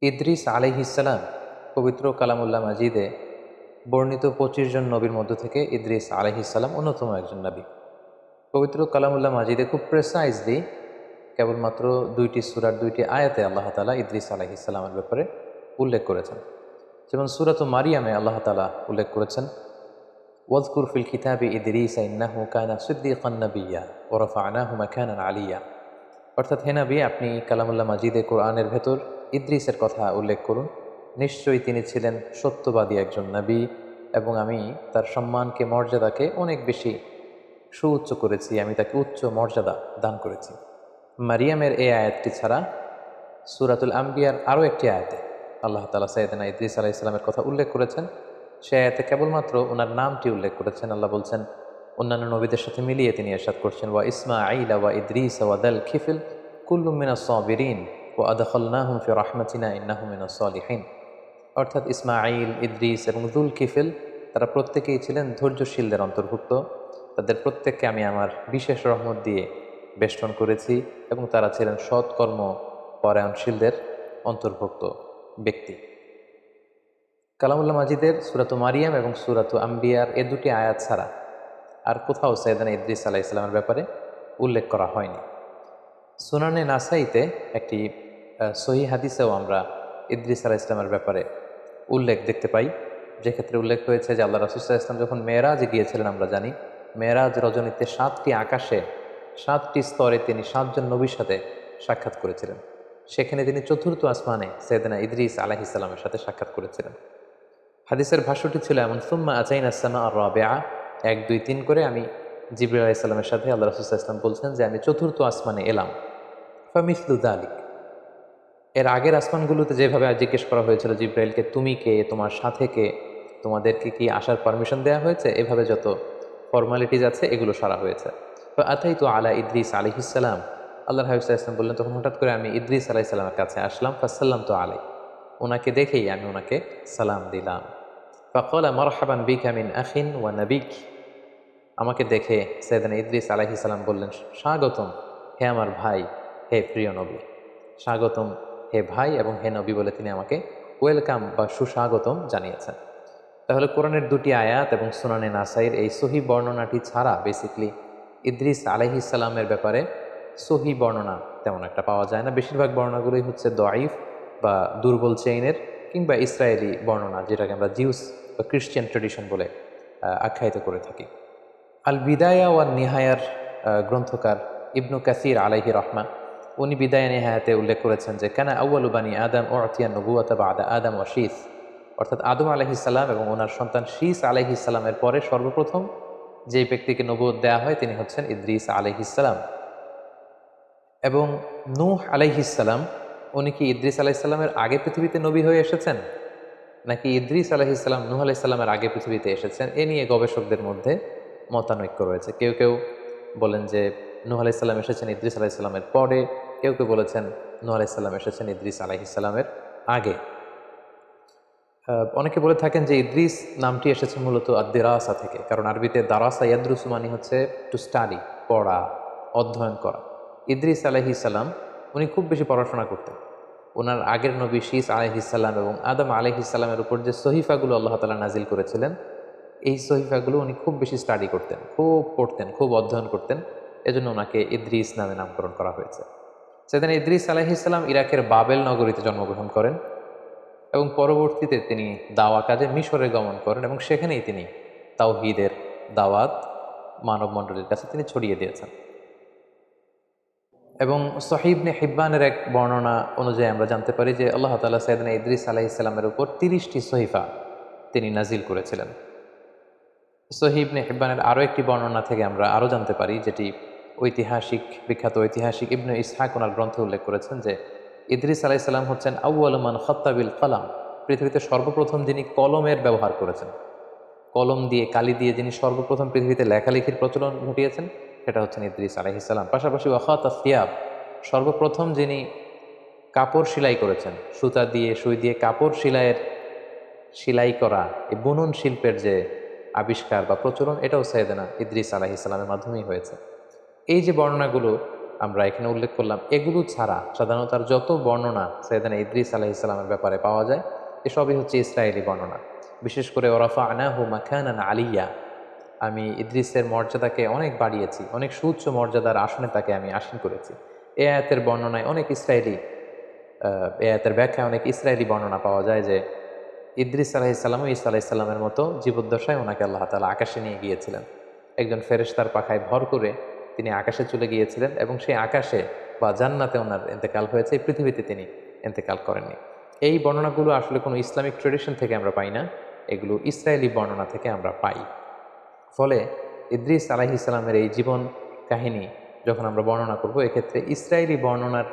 ইদ্রিস আলাইহিসসালাম পবিত্র কালামুল্লাহ মাজিদে বর্ণিত ২৫ জন নবীর মধ্য থেকে ইদ্রিস আলাইহিসসালাম অন্যতম একজন নবী। পবিত্র কালামুল্লাহ মাজিদে খুব প্রেসাইজলি কেবলমাত্র ২টি সূরার ২টি আয়াতে আল্লাহ তাআলা ইদ্রিস আলাইহিসসালামের ব্যাপারে উল্লেখ করেছেন। যেমন সূরাত মারিয়ামে আল্লাহ তাআলা উল্লেখ করেছেন, ওয়াযকুর ফিল কিতাবি ইদ্রিসা ইন্নাহু কানা সিদ্দীকান নাবিয়্যা ওয়া রাফা'নাহু মাকানান আলিয়্যা। অর্থাৎ হে নবী, আপনি কালামুল্লাহ মাজিদে কোরআনের ভেতর ইদ্রিসের কথা উল্লেখ করুন। নিশ্চয়ই তিনি ছিলেন সত্যবাদী একজন নবী এবং আমি তার সম্মানকে, মর্যাদাকে অনেক বেশি সুউচ্চ করেছি, আমি তাকে উচ্চ মর্যাদা দান করেছি। মারিয়ামের এই আয়াতটি ছাড়া সূরাতুল আম্বিয়ার আরও একটি আয়াতে আল্লাহ তাআলা সাইয়েদনা ইদ্রিস আলাইহিস সালামের কথা উল্লেখ করেছেন। সে আয়াতে কেবলমাত্র ওনার নামটি উল্লেখ করেছেন। আল্লাহ বলছেন, অন্যান্য নবীদের সাথে মিলিয়ে তিনি ইরশাদ করছেন, ওয়া ইসমাঈলা ওয়া ইদ্রিস ওয়া দাল খিফল কুল্লুম মিনাস সাবিরিন ওয়া আদখালনাহুম ফি রাহমাতিনা ইন্নাহুম মিনাস সালিহিন। অর্থাৎ ইসমাঈল, ইদ্রিস এবং যুল কিফল তারা প্রত্যেকেই ছিলেন ধৈর্যশীলদের অন্তর্ভুক্ত। তাদের প্রত্যেককে আমি আমার বিশেষ রহমত দিয়ে বেষ্টন করেছি এবং তারা ছিলেন সৎকর্ম পরায়ণশীলদের অন্তর্ভুক্ত ব্যক্তি। কালামুল্লাহ মাজিদের সূরাত মারিয়াম এবং সূরাত আম্বিয়ার এ দুটি আয়াত ছাড়া আর কোথাও সাইয়েদনা ইদ্রিস আলাইহিস সালামের ব্যাপারে উল্লেখ করা হয়নি। সুনানে নাসাইতে একটি সহিহ হাদিসেও আমরা ইদ্রিস আলাইহিস সালামের ব্যাপারে উল্লেখ দেখতে পাই, যে ক্ষেত্রে উল্লেখ হয়েছে যে আল্লাহ রাসূল সাল্লাল্লাহু আলাইহি ওয়াসাল্লাম যখন মেরাজে গিয়েছিলেন, আমরা জানি মেরাজ রজনীতে 7টি আকাশে 7টি স্তরে তিনি 7 জন নবীর সাথে সাক্ষাৎ করেছিলেন। সেখানে তিনি চতুর্থ আসমানে সাইয়েদনা ইদ্রিস আলাইহিস সালামের সাথে সাক্ষাৎ করেছিলেন। হাদিসের ভাষ্যটি ছিল এমন, সুম্মা আতাইনা আস-সামা আর-রাবিআ, 1 2 3 করে আমি জিবরাইল আলাইহিস সালামের সাথে, আল্লাহ রাসূল সাল্লাল্লাহু আলাইহি ওয়াসাল্লাম বলছেন যে আমি চতুর্থ আসমানে এলাম। ফামিসলু যালিক, এর আগের আসমানগুলোতে যেভাবে জিজ্ঞেস করা হয়েছিল জিবরাইলকে, তুমি কে, তোমার সাথে কে, তোমাদেরকে কি আসার পারমিশন দেওয়া হয়েছে, এভাবে যত ফর্মালিটিজ আছে এগুলো সারা হয়েছে। তো আতাইতু আলা ইদ্রিস আলাইহিস সালাম, আল্লাহর হাবিব সাল্লাল্লাহু আলাইহি ওয়াসাল্লাম বললেন, তখন হঠাৎ করে আমি ইদ্রিস আলাইহিস সালামের কাছে আসলাম। ফাসাল্লামতু আলাইহি, ওনাকে দেখেই আমি ওনাকে সালাম দিলাম। ফাকালা মারহাবান বিকা মিন আখিন ওয়া নাবিক, আমাকে দেখে সাইয়েদনা ইদ্রিস আলাইহিস সালাম বললেন, স্বাগতম হে আমার ভাই, হে প্রিয় নবী। স্বাগতম হে ভাই এবং হে নবী বলে তিনি আমাকে ওয়েলকাম বা সুস্বাগতম জানিয়েছেন। তাহলে কোরআনের দুটি আয়াত এবং সুনানে নাসাইর এই সহি বর্ণনাটি ছাড়া বেসিকলি ইদ্রিস আলাইহিস সালামের ব্যাপারে সহি বর্ণনা তেমন একটা পাওয়া যায় না। বেশিরভাগ বর্ণনাগুলোই হচ্ছে দঈফ বা দুর্বল চেইনের কিংবা ইসরায়েলি বর্ণনা, যেটাকে আমরা জিউস বা খ্রিস্টান ট্রেডিশন বলে আখ্যায়িত করে থাকি। আল বিদায়া ওয়ান নিহায়ার গ্রন্থকার ইবনু কাসির আলাইহি রহমা, উনি বিদায়া নিহায়াতে উল্লেখ করেছেন যে কানা আউয়ালু বানি আদম উতিয়া নবুওয়াতা বাদা আদম ওয়া শীস, অর্থাৎ আদম আলাইহিস সালাম এবং ওনার সন্তান শীস আলাইহিস সালামের পরে সর্বপ্রথম যে ব্যক্তিকে নবুয়ত দেয়া হয় তিনি হচ্ছেন ইদ্রিস আলাইহিস সালাম। এবং নূহ আলাইহিস সালাম, উনি কি ইদ্রিস আলাইহিস সালামের আগে পৃথিবীতে নবী হয়ে এসেছেন, নাকি ইদ্রিস আলাইহিস সালাম নূহ আলাইহিস সালামের আগে পৃথিবীতে এসেছেন, এ নিয়ে গবেষকদের মধ্যে মতানৈক্য রয়েছে। কেউ কেউ বলেন যে নূহ আলাইহিস সালাম এসেছেন ইদ্রিস আলাইহিস সালামের পরে, কেউ কেউ বলেছেন নূহ আলাইহিস সালাম এসেছেন ইদ্রিস আলাইহিস সালামের আগে। অনেকে বলে থাকেন যে ইদ্রিস নামটি এসেছে মূলত আদ-দিরাসা থেকে, কারণ আরবিতে দারাসা ইয়াদরুসু মানে হচ্ছে টু স্টাডি, পড়া, অধ্যয়ন করা। ইদ্রিস আলাইহিস সালাম উনি খুব বেশি পড়াশোনা করতেন। ওনার আগের নবী শীস আলাইহিস সালাম এবং আদম আলাইহিস সালামের উপর যে সহিফাগুলো আল্লাহ তাআলা নাজিল করেছিলেন, এই সহিফাগুলো উনি খুব বেশি স্টাডি করতেন, খুব পড়তেন, খুব অধ্যয়ন করতেন। এজন্য ওনাকে ইদ্রিস নামে নামকরণ করা হয়েছে। সেদিন ইদ্রিস আলাইহিস সালাম ইরাকের বাবেল নগরীতে জন্মগ্রহণ করেন এবং পরবর্তীতে তিনি দাওয়া কাজে মিশরে গমন করেন এবং সেখানেই তিনি তাওহীদের দাওয়াত মানব মণ্ডলীর কাছে তিনি ছড়িয়ে দিয়েছেন। এবং সহিহ ইবনে হিব্বানের এক বর্ণনা অনুযায়ী আমরা জানতে পারি যে আল্লাহ তাআলা সাইয়েদনা ইদ্রিস আলাইহিস সালামের উপর 30টি সহিফা তিনি নাজিল করেছিলেন। সহিহ ইবনে হিব্বানের আরও একটি বর্ণনা থেকে আমরা আরও জানতে পারি, যেটি বিখ্যাত ঐতিহাসিক ইবনে ইসহাক ওনার গ্রন্থে উল্লেখ করেছেন যে ইদ্রিস আলাইহিস সালাম হচ্ছেন আউয়ালু মান খাত্তা বিল কলাম, পৃথিবীতে সর্বপ্রথম যিনি কলমের ব্যবহার করেছেন, কলম দিয়ে, কালি দিয়ে যিনি সর্বপ্রথম পৃথিবীতে লেখালেখির প্রচলন ঘটিয়েছেন, সেটা হচ্ছেন ইদ্রিস আলাইহিস সালাম। পাশাপাশি ওয়াখাতাস সিয়াব, সর্বপ্রথম যিনি কাপড় সেলাই করেছেন, সুতা দিয়ে, সুই দিয়ে কাপড় সেলাই করা, এই বুনন শিল্পের যে আবিষ্কার বা প্রচলন, এটাও সাইয়েদনা ইদ্রিস আলাইহিস সালামের মাধ্যমেই হয়েছে। এই যে বর্ণনাগুলো আমরা এখানে উল্লেখ করলাম, এগুলো ছাড়া সাধারণত আর যত বর্ণনা সাইয়েদানা ইদ্রিস আলাইহিসসালামের ব্যাপারে পাওয়া যায় এসবই হচ্ছে ইসরায়েলি বর্ণনা। বিশেষ করে ওরাফা'নাহু মাকানান আলিয়্যা, আমি ইদ্রিসের মর্যাদাকে অনেক বাড়িয়েছি, অনেক সুউচ্চ মর্যাদার আসনে তাকে আমি আসীন করেছি। এ আয়াতের বর্ণনায় অনেক ইসরায়েলি এ আয়াতের ব্যাখ্যায় অনেক ইসরায়েলি বর্ণনা পাওয়া যায় যে ইদ্রিস আলাইহিসসালাম ও ঈসা আলাইহিসসালামের মতো জীবদ্দশায় ওনাকে আল্লাহ তাআলা আকাশে নিয়ে গিয়েছিলেন। একজন ফেরেশতার পাখায় ভর করে তিনি আকাশে চলে গিয়েছিলেন এবং সেই আকাশে বা জান্নাতে ওনার ইন্তেকাল হয়েছে, এই পৃথিবীতে তিনি ইন্তেকাল করেননি। এই বর্ণনাগুলো আসলে কোনো ইসলামিক ট্রেডিশন থেকে আমরা পাই না, এগুলো ইসরায়েলি বর্ণনা থেকে আমরা পাই। ফলে ইদ্রিস আলাইহিসসালামের এই জীবন কাহিনী যখন আমরা বর্ণনা করব, এক্ষেত্রে ইসরায়েলি বর্ণনার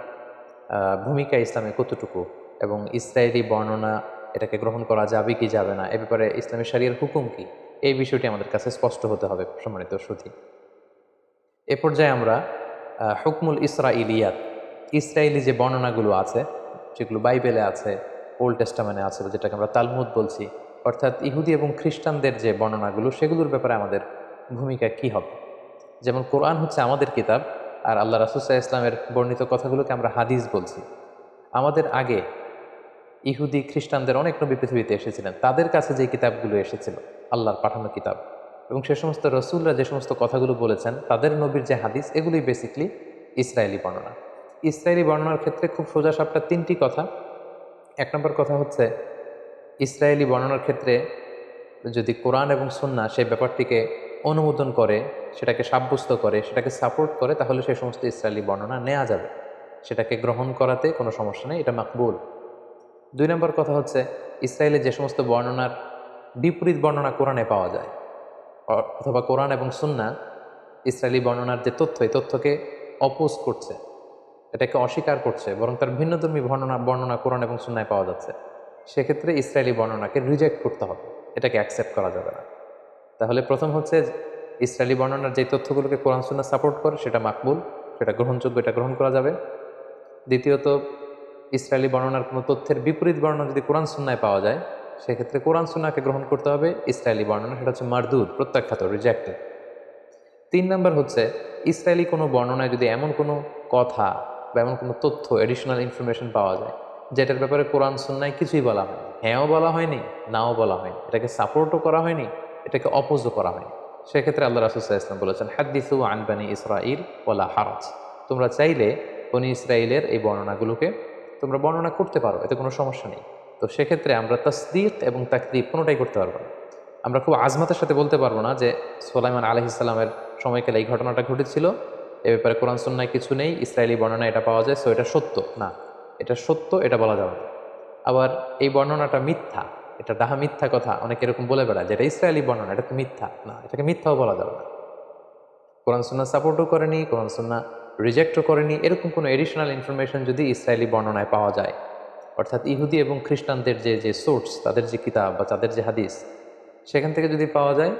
ভূমিকা ইসলামে কতটুকু এবং ইসরায়েলি বর্ণনা এটাকে গ্রহণ করা যাবে কি যাবে না, এ ব্যাপারে ইসলামী শরিয়ার হুকুম কি, এই বিষয়টি আমাদের কাছে স্পষ্ট হতে হবে সম্মানিত সুধী। এ পর্যায়ে আমরা হুকমুল ইসরাইলিয়াত, ইসরায়েলি যে বর্ণনাগুলো আছে যেগুলো বাইবেলে আছে, ওল্ড টেস্টামেন্টে আছে, যেটাকে আমরা তালমুদ বলছি, অর্থাৎ ইহুদি এবং খ্রিস্টানদের যে বর্ণনাগুলো সেগুলোর ব্যাপারে আমাদের ভূমিকা কি হবে। যেমন কোরআন হচ্ছে আমাদের কিতাব, আর আল্লাহ রাসূল সাল্লাল্লাহু আলাইহি ওয়াসাল্লামের বর্ণিত কথাগুলোকে আমরা হাদিস বলছি। আমাদের আগে ইহুদি খ্রিস্টানদের অনেক নবী পৃথিবীতে এসেছিলেন, তাদের কাছে যে কিতাবগুলো এসেছিল আল্লাহর পাঠানো কিতাব, এবং সে সমস্ত রসুলরা যে সমস্ত কথাগুলো বলেছেন তাদের নবীর যে হাদিস, এগুলোই বেসিকলি ইসরায়েলি বর্ণনা। ইসরায়েলি বর্ণনার ক্ষেত্রে খুব সোজাসাপটা তিনটি কথা। এক নম্বর কথা হচ্ছে, ইসরায়েলি বর্ণনার ক্ষেত্রে যদি কোরআন এবং সুন্নাহ সেই ব্যাপারটিকে অনুমোদন করে, সেটাকে সাব্যস্ত করে, সেটাকে সাপোর্ট করে, তাহলে সেই সমস্ত ইসরায়েলি বর্ণনা নেওয়া যাবে, সেটাকে গ্রহণ করাতে কোনো সমস্যা নেই, এটা মাকবুল। দুই নম্বর কথা হচ্ছে, ইসরায়েলের যে সমস্ত বর্ণনার বিপরীত বর্ণনা কোরআনে পাওয়া যায়, অথবা কোরআন এবং সুন্নাহ ইসরায়েলি বর্ণনার যে তথ্য, এই তথ্যকে অপোজ করছে, এটাকে অস্বীকার করছে, বরং তার ভিন্নধর্মী বর্ণনা কোরআন এবং সুন্নায় পাওয়া যাচ্ছে, সেক্ষেত্রে ইসরায়েলি বর্ণনাকে রিজেক্ট করতে হবে, এটাকে অ্যাকসেপ্ট করা যাবে না। তাহলে প্রথম হচ্ছে, ইসরায়েলি বর্ণনার যে তথ্যগুলোকে কোরআন সুন্নাহ সাপোর্ট করে সেটা মাকবুল, সেটা গ্রহণযোগ্য, এটা গ্রহণ করা যাবে। দ্বিতীয়ত, ইসরায়েলি বর্ণনার কোনো তথ্যের বিপরীত বর্ণনা যদি কোরআন সুন্নায় পাওয়া যায়, সেক্ষেত্রে কোরআন সুন্নাহকে গ্রহণ করতে হবে, ইসরায়েলি বর্ণনা সেটা হচ্ছে মারদুদ, প্রত্যাখ্যাত, রিজেক্টেড। তিন নম্বর হচ্ছে, ইসরায়েলি কোনো বর্ণনায় যদি এমন কোনো কথা বা এমন কোনো তথ্য, এডিশনাল ইনফরমেশন পাওয়া যায় যেটার ব্যাপারে কোরআন সুন্নায় কিছুই বলা হয়নি, হ্যাঁও বলা হয়নি, নাও বলা হয়নি, এটাকে সাপোর্টও করা হয়নি, এটাকে অপোজও করা হয়নি, সেক্ষেত্রে আল্লাহ রাসূল সাল্লাল্লাহু আলাইহি ওয়াসাল্লাম বলেছেন, হাদ্দিসু আন বানি ইসরাঈল ওয়ালা হারাজ, তোমরা চাইলে বনি ইসরায়েলের এই বর্ণনাগুলোকে তোমরা বর্ণনা করতে পারো, এতে কোনো সমস্যা নেই। তো সেক্ষেত্রে আমরা তাসদীক এবং তাকযীব কোনোটাই করতে পারবো না। আমরা খুব আজমাতের সাথে বলতে পারবো না যে সুলাইমান আলাইহিস সালামের সময়কালে এই ঘটনাটা ঘটেছিল, এ ব্যাপারে কোরআন সুন্নায় কিছু নেই, ইসরায়েলি বর্ণনা এটা পাওয়া যায়, সো এটা সত্য না, এটা সত্য, এটা বলা যাবে না। আবার এই বর্ণনাটা মিথ্যা, এটা ডাহা মিথ্যা কথা অনেকে এরকম বলে বেড়ায়, যেটা ইসরায়েলি বর্ণনা, এটা তো মিথ্যা না, এটাকে মিথ্যাও বলা যাবে না। কোরআন সুন্নাহ সাপোর্টও করেনি, কোরআন সুন্নাহ রিজেক্টও করেনি, এরকম কোনো এডিশনাল ইনফরমেশন যদি ইসরায়েলি বর্ণনায় পাওয়া যায়, অর্থাৎ ইহুদি এবং খ্রিস্টানদের যে যে সোর্স, তাদের যে কিতাব বা তাদের যে হাদিস, সেখান থেকে যদি পাওয়া যায়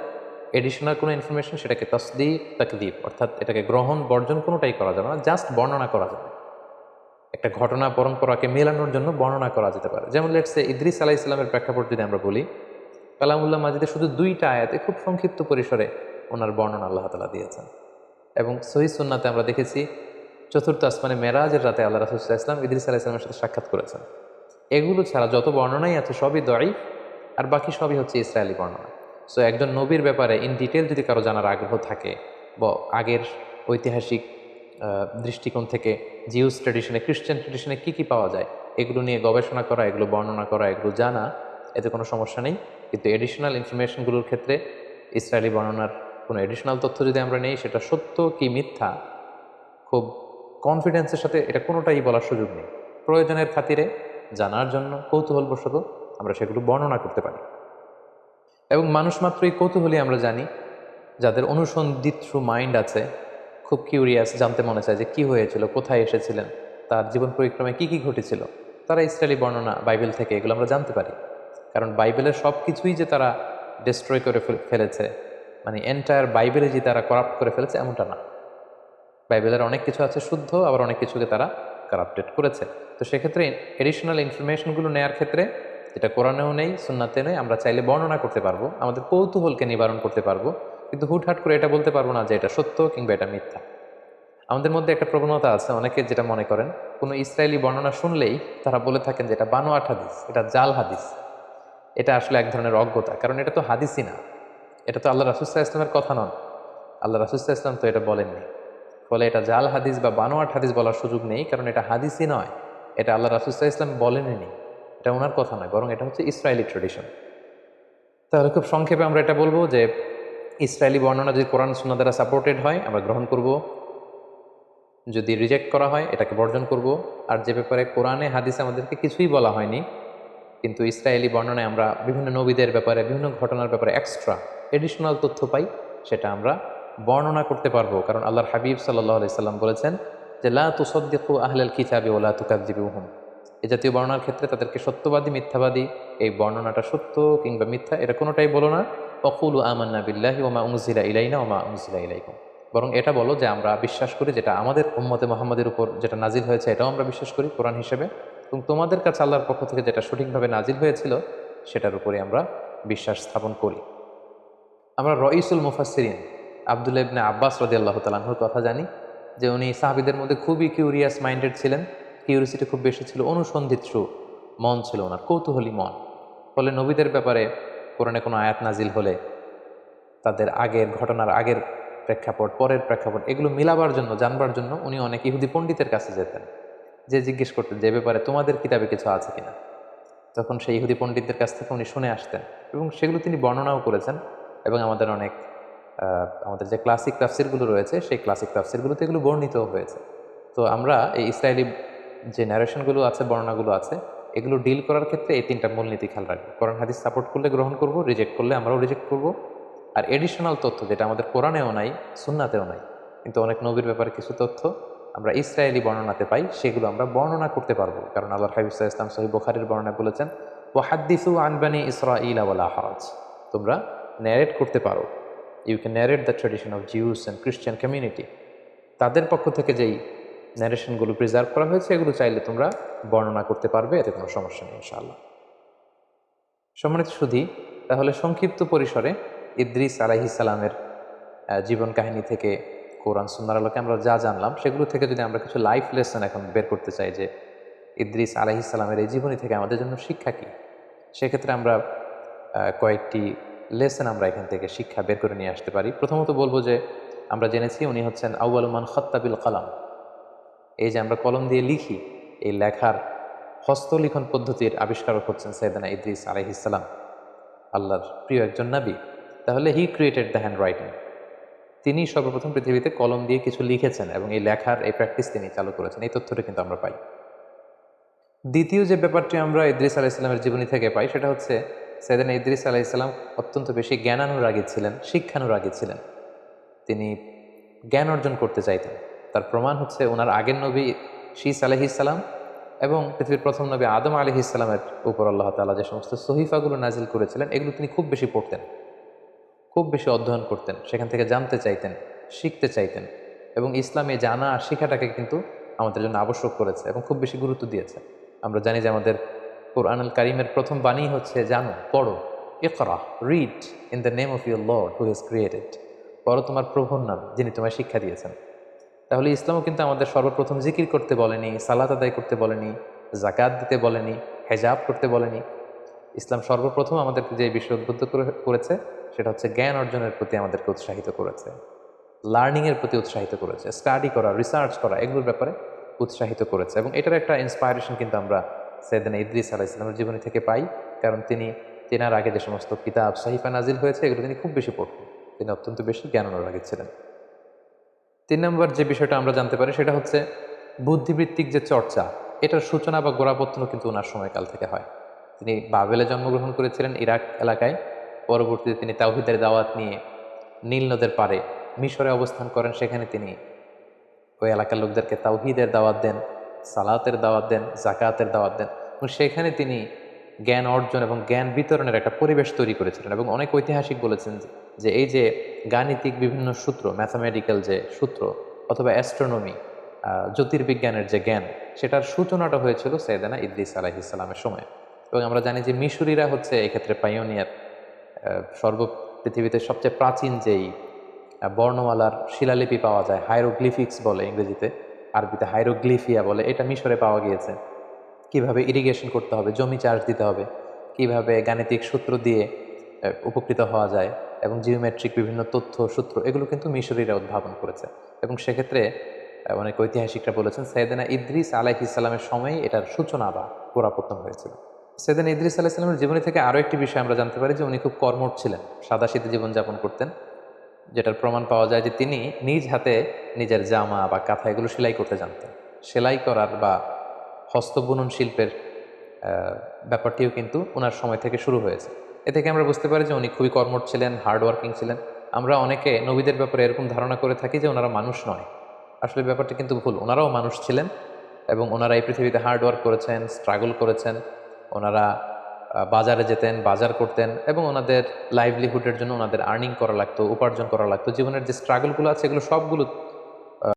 এডিশনাল কোনো ইনফরমেশন, সেটাকে তাসদীক তাকযীব, অর্থাৎ এটাকে গ্রহণ বর্জন কোনোটাই করা যাবে না, জাস্ট বর্ণনা করা যাবে। একটা ঘটনা পরম্পরাকে মেলানোর জন্য বর্ণনা করা যেতে পারে। যেমন লেটসে ইদ্রিস আলাইহিস সালামের প্রেক্ষাপট যদি আমরা বলি, কালামুল্লাহ মাজিদে শুধু 2টা আয়াতে খুব সংক্ষিপ্ত পরিসরে ওনার বর্ণনা আল্লাহ তাআলা দিয়েছেন, এবং সহিহ সুন্নাতে আমরা দেখেছি 4র্থ আসমানে মেরাজের রাতে আল্লাহ রাসূল সাল্লাল্লাহু আলাইহি ওয়াসাল্লাম ইদ্রিস আলাইহিস সালামের সাথে সাক্ষাৎ করেছেন। এগুলো ছাড়া যত বর্ণনাই আছে সবই দঈফ, আর বাকি সবই হচ্ছে ইসরায়েলি বর্ণনা। সো একজন নবীর ব্যাপারে ইন ডিটেল যদি কারো জানার আগ্রহ থাকে, বা আগের ঐতিহাসিক দৃষ্টিকোণ থেকে জিউস ট্র্যাডিশনে, খ্রিস্টান ট্র্যাডিশনে কী কী পাওয়া যায়, এগুলো নিয়ে গবেষণা করা, এগুলো বর্ণনা করা, এগুলো জানা, এতে কোনো সমস্যা নেই। কিন্তু এডিশনাল ইনফরমেশনগুলোর ক্ষেত্রে ইসরায়েলি বর্ণনার কোনো এডিশনাল তথ্য যদি আমরা নেই, সেটা সত্য কি মিথ্যা খুব কনফিডেন্সের সাথে এটা কোনোটাই বলার সুযোগ নেই। প্রয়োজনের খাতিরে, জানার জন্য, কৌতূহলবশত আমরা সেগুলো বর্ণনা করতে পারি। এবং মানুষ মাত্রই কৌতূহলী আমরা জানি, যাদের অনুসন্ধিৎসু মাইন্ড আছে, খুব কিউরিয়াস, জানতে মনে চায় যে কী হয়েছিল, কোথায় এসেছিলেন, তার জীবন পরিক্রমায় কী কী ঘটেছিল, তারা ইসরায়েলি বর্ণনা বাইবেল থেকে এগুলো আমরা জানতে পারি। কারণ বাইবেলের সব কিছুই যে তারা ডিস্ট্রয় করে ফেলেছে, মানে এন্টায়ার বাইবেলে যে তারা করাপ্ট করে ফেলেছে, এমনটা না। বাইবেলের অনেক কিছু আছে শুদ্ধ, আবার অনেক কিছুকে তারা কারাপ্টেড করেছে। তো সেক্ষেত্রে এডিশনাল ইনফরমেশনগুলো নেওয়ার ক্ষেত্রে, যেটা কোরআনেও নেই, সুন্নাতে নেই, আমরা চাইলে বর্ণনা করতে পারবো, আমাদের কৌতূহলকে নিবারণ করতে পারবো, কিন্তু হুটহাট করে এটা বলতে পারবো না যে এটা সত্য কিংবা এটা মিথ্যা। আমাদের মধ্যে একটা প্রবণতা আছে, অনেকে যেটা মনে করেন কোনো ইসরায়েলি বর্ণনা শুনলেই তারা বলে থাকেন যে এটা বানোয়াট হাদিস, এটা জাল হাদিস। এটা আসলে এক ধরনের অজ্ঞতা, কারণ এটা তো হাদিসই না, এটা তো আল্লাহ রাসূল সাল্লাল্লাহু আলাইহি ওয়াসাল্লামের কথা নন। আল্লাহ রাসূল সাল্লাল্লাহু আলাইহি ওয়াসাল্লাম তো এটা বলেননি। ফলে এটা জাল হাদিস বা বানোয়াট হাদিস বলার সুযোগ নেই, কারণ এটা হাদিসই নয়, এটা আল্লাহ রাসূল সাল্লাল্লাহু আলাইহি ওয়াসাল্লাম বলেননি, এটা ওনার কথা নয়, বরং এটা হচ্ছে ইসরায়েলি ট্রেডিশন। তাহলে খুব সংক্ষেপে আমরা এটা বলবো যে ইসরায়েলি বর্ণনা যদি কোরআন সুন্নাহ দ্বারা সাপোর্টেড হয় আমরা গ্রহণ করব, যদি রিজেক্ট করা হয় এটাকে বর্জন করব। আর যে ব্যাপারে কোরআনে হাদিসে আমাদেরকে কিছুই বলা হয়নি, কিন্তু ইসরায়েলি বর্ণনায় আমরা বিভিন্ন নবীদের ব্যাপারে, বিভিন্ন ঘটনার ব্যাপারে এক্সট্রা এডিশনাল তথ্য পাই, সেটা আমরা বর্ণনা করতে পারবো। কারণ আল্লাহর হাবিব সাল্লাল্লাহু আলাইহি সাল্লাম বলেছেন যে লা তুসাদ্দিকু আহলাল কিতাবি ওয়া লা তুকাযযিবুহুম, এই জাতীয় বর্ণনার ক্ষেত্রে তাদেরকে সত্যবাদী মিথ্যাবাদী, এই বর্ণনাটা সত্য কিংবা মিথ্যা এটা কোনোটাই বলো না। ওয়াকুলু আমান্না বিল্লাহি ওয়া মা উনজিলা ইলাইনা ওয়া মা উনজিলা ইলাইকুম, বরং এটা বলো যে আমরা বিশ্বাস করি যেটা আমাদের উম্মতে মুহাম্মাদের উপর যেটা নাজিল হয়েছে এটাও আমরা বিশ্বাস করি কোরআন হিসেবে, এবং তোমাদের কাছে আল্লাহর পক্ষ থেকে যেটা সঠিকভাবে নাজিল হয়েছিল সেটার উপরে আমরা বিশ্বাস স্থাপন করি। আমরা রঈসুল মুফাসসিরিন আব্দুল্লাহ ইবনে আব্বাস রাদিয়াল্লাহু তাআলা আনহুর কথা জানি যে উনি সাহাবীদের মধ্যে খুবই কিউরিয়াস মাইন্ডেড ছিলেন, কিউরিয়াসিটি খুব বেশি ছিল, অনুসন্ধিৎসু মন ছিল ওনার, কৌতূহলী মন। ফলে নবীদের ব্যাপারে কোরআনে কোনো আয়াত নাজিল হলে তাদের আগের ঘটনার আগের প্রেক্ষাপট, পরের প্রেক্ষাপট, এগুলো মিলাবার জন্য, জানবার জন্য উনি অনেক ইহুদি পণ্ডিতের কাছে যেতেন, যে জিজ্ঞেস করতেন যে ব্যাপারে তোমাদের কিতাবে কিছু আছে কিনা। তখন সেই ইহুদি পণ্ডিতদের কাছ থেকে উনি শুনে আসতেন এবং সেগুলো তিনি বর্ণনাও করেছেন। এবং আমাদের অনেক আমাদের যে ক্লাসিক তাফসিরগুলো রয়েছে সেই ক্লাসিক তাফসিরগুলোতে এগুলো বর্ণিতও হয়েছে। তো আমরা এই ইসরায়েলি যে ন্যারেশনগুলো আছে, বর্ণনাগুলো আছে, এগুলো ডিল করার ক্ষেত্রে এই তিনটা মূলনীতি খেয়াল রাখবো। কোরআন হাদিস সাপোর্ট করলে গ্রহণ করব, রিজেক্ট করলে আমরাও রিজেক্ট করব। আর এডিশনাল তথ্য যেটা আমাদের কোরআনেও নাই, সুন্নাতেও নাই, কিন্তু অনেক নবীর ব্যাপারে কিছু তথ্য আমরা ইসরায়েলি বর্ণনাতে পাই, সেগুলো আমরা বর্ণনা করতে পারবো। কারণ আল্লাহর হাবিব সাল্লাল্লাহু আলাইহি ওয়াসাল্লাম সহিহ বুখারীর বর্ণনায় বলেছেন ওয়াহাদ্দিসু আন বানি ইসরাঈলা ওয়ালা হারাজ, তোমরা ন্যারেট করতে পারো, you can narrate the tradition of Jews and Christian community. তাদের পক্ষ থেকে যেই ন্যারেশনগুলো প্রিজার্ভ করা হয়েছে এগুলো চাইলে তোমরা বর্ণনা করতে পারবে, এতে কোনো সমস্যা নেই ইনশাআল্লাহ। সম্মানিত সুধী, তাহলে সংক্ষিপ্ত পরিসরে ইদ্রিস আলাইহিস সালামের জীবন কাহিনী থেকে কোরআন সুন্নাহর আলোকে আমরা যা জানলাম, সেগুলো থেকে যদি আমরা কিছু লাইফ লেসন এখন বের করতে চাই যে ইদ্রিস আলাইহিস সালামের এই জীবনী থেকে আমাদের জন্য শিক্ষা কী, সেক্ষেত্রে আমরা কয়েকটি লেসন আমরা এখান থেকে শিক্ষা বের করে নিয়ে আসতে পারি। প্রথমত বলবো যে আমরা জেনেছি উনি হচ্ছেন আউয়ালু মান খাত্তা বিল কলম। এই যে আমরা কলম দিয়ে লিখি, এই লেখার হস্তলিখন পদ্ধতির আবিষ্কারক হচ্ছেন সাইয়েদনা ইদ্রিস আলাইহিস সালাম, আল্লাহর প্রিয় একজন নবী। তাহলে হি ক্রিয়েটেড দ্য হ্যান্ড রাইটিং, তিনি সর্বপ্রথম পৃথিবীতে কলম দিয়ে কিছু লিখেছেন এবং এই লেখার এই প্র্যাকটিস তিনি চালু করেছেন, এই তথ্যটা কিন্তু আমরা পাই। দ্বিতীয় যে ব্যাপারটি আমরা ইদ্রিস আলাইহিসসালামের জীবনী থেকে পাই সেটা হচ্ছে সাইয়েদনা ইদ্রিস আলাইহিসসালাম অত্যন্ত বেশি জ্ঞানানুরাগী ছিলেন, শিক্ষানুরাগী ছিলেন। তিনি জ্ঞান অর্জন করতে চাইতেন। তার প্রমাণ হচ্ছে ওনার আগের নবী শীস আলাইহিসসালাম এবং পৃথিবীর প্রথম নবী আদম আলাইহিসসালামের উপর আল্লাহ তাআলা যে সমস্ত সহিফাগুলো নাজিল করেছিলেন এগুলো তিনি খুব বেশি পড়তেন, খুব বেশি অধ্যয়ন করতেন, সেখান থেকে জানতে চাইতেন, শিখতে চাইতেন। এবং ইসলামে জানা শিখাটাকে কিন্তু আমাদের জন্য আবশ্যক করেছে এবং খুব বেশি গুরুত্ব দিয়েছে। আমরা জানি যে আমাদের কুরআনুল কারীমের প্রথম বাণী হচ্ছে জানো, পড়ো, ইকরা, read in the name of your lord who has created, পড়ো তোমার প্রভুর নাম যিনি তোমায় শিক্ষা দিয়েছেন। তাহলে ইসলামও কিন্তু আমাদের সর্বপ্রথম জিকির করতে বলেনি, সালাত আদায় করতে বলেনি, জাকাত দিতে বলেনি, হেজাব করতে বলেনি। ইসলাম সর্বপ্রথম আমাদেরকে যে বিষয় উদ্বুদ্ধ করেছে সেটা হচ্ছে জ্ঞান অর্জনের প্রতি আমাদেরকে উৎসাহিত করেছে, লার্নিংয়ের প্রতি উৎসাহিত করেছে, স্টাডি করা, রিসার্চ করা, এগুলোর ব্যাপারে উৎসাহিত করেছে। এবং এটার একটা ইন্সপায়ারেশন কিন্তু আমরা সাইয়েদনা ইদ্রিস আলাইহিস সালামের জীবনী থেকে পাই, কারণ তিনি তেনার আগে যে সমস্ত কিতাব সাহিফা নাজিল হয়েছে এগুলো তিনি খুব বেশি পড়তেন, তিনি অত্যন্ত বেশি জ্ঞানানুরাগী ছিলেন। 3 নম্বর যে বিষয়টা আমরা জানতে পারি সেটা হচ্ছে বুদ্ধিবৃত্তিক যে চর্চা, এটার সূচনা বা গোড়াপত্তনও কিন্তু ওনার সময়কাল থেকে হয়। তিনি বাবেলে জন্মগ্রহণ করেছিলেন, ইরাক এলাকায়। পরবর্তীতে তিনি তাওহীদের দাওয়াত নিয়ে নীল নদের পাড়ে মিশরে অবস্থান করেন, সেখানে তিনি ওই এলাকার লোকদেরকে তাওহীদের দাওয়াত দেন, সালাতের দাওয়াত দেন, জাকাতের দাওয়াত দেন এবং সেখানে তিনি জ্ঞান অর্জন এবং জ্ঞান বিতরণের একটা পরিবেশ তৈরি করেছিলেন। এবং অনেক ঐতিহাসিক বলেছেন যে এই যে গাণিতিক বিভিন্ন সূত্র, ম্যাথামেটিক্যাল যে সূত্র অথবা অ্যাস্ট্রোনমি, জ্যোতির্বিজ্ঞানের যে জ্ঞান, সেটার সূচনাটা হয়েছিল সাইয়েদনা ইদ্রিস আলাইহিস সালামের সময়। এবং আমরা জানি যে মিশরীরা হচ্ছে এক্ষেত্রে পাইওনিয়ার, পৃথিবীতে সবচেয়ে প্রাচীন যেই বর্ণমালার শিলালিপি পাওয়া যায়, হাইরোগ্লিফিক্স বলে ইংরেজিতে, আরবিতে হাইরোগ্লিফিয়া বলে, এটা মিশরে পাওয়া গিয়েছে। কিভাবে ইরিগেশন করতে হবে, জমি চাষ দিতে হবে, কিভাবে গাণিতিক সূত্র দিয়ে উপকৃত হওয়া যায়, এবং জিওমেট্রিক বিভিন্ন তথ্য সূত্র, এগুলো কিন্তু মিশরীরা উদ্ভাবন করেছে। এবং সেক্ষেত্রে অনেক ঐতিহাসিকরা বলেছেন সৈয়দনা ইদ্রিস আলাইহিস সালামের সময়ই এটার সূচনা বা গোড়াপত্তন হয়েছিল। সৈয়দনা ইদ্রিস আলাইহিস সালামের জীবনী থেকে আরও একটি বিষয় আমরা জানতে পারি যে উনি খুব কর্মঠ ছিলেন, সাদাসিধে জীবনযাপন করতেন, যেটার প্রমাণ পাওয়া যায় যে তিনি নিজ হাতে নিজের জামা বা কাঁথা এগুলো সেলাই করতে জানতেন। সেলাই করার বা হস্তবুনন শিল্পের ব্যাপারটিও কিন্তু ওনার সময় থেকে শুরু হয়েছে। এ থেকে আমরা বুঝতে পারি যে উনি খুবই কর্মঠ ছিলেন, হার্ডওয়ার্কিং ছিলেন। আমরা অনেকে নবীদের ব্যাপারে এরকম ধারণা করে থাকি যে ওনারা মানুষ নয়, আসলে ব্যাপারটা কিন্তু ভুল। ওনারাও মানুষ ছিলেন এবং ওনারা এই পৃথিবীতে হার্ডওয়ার্ক করেছেন, স্ট্রাগল করেছেন। ওনারা বাজারে যেতেন, বাজার করতেন, এবং ওনাদের লাইভলিহুডের জন্য ওনাদের আর্নিং করা লাগতো, উপার্জন করা লাগতো। জীবনের যে স্ট্রাগলগুলো আছে এগুলো সবগুলো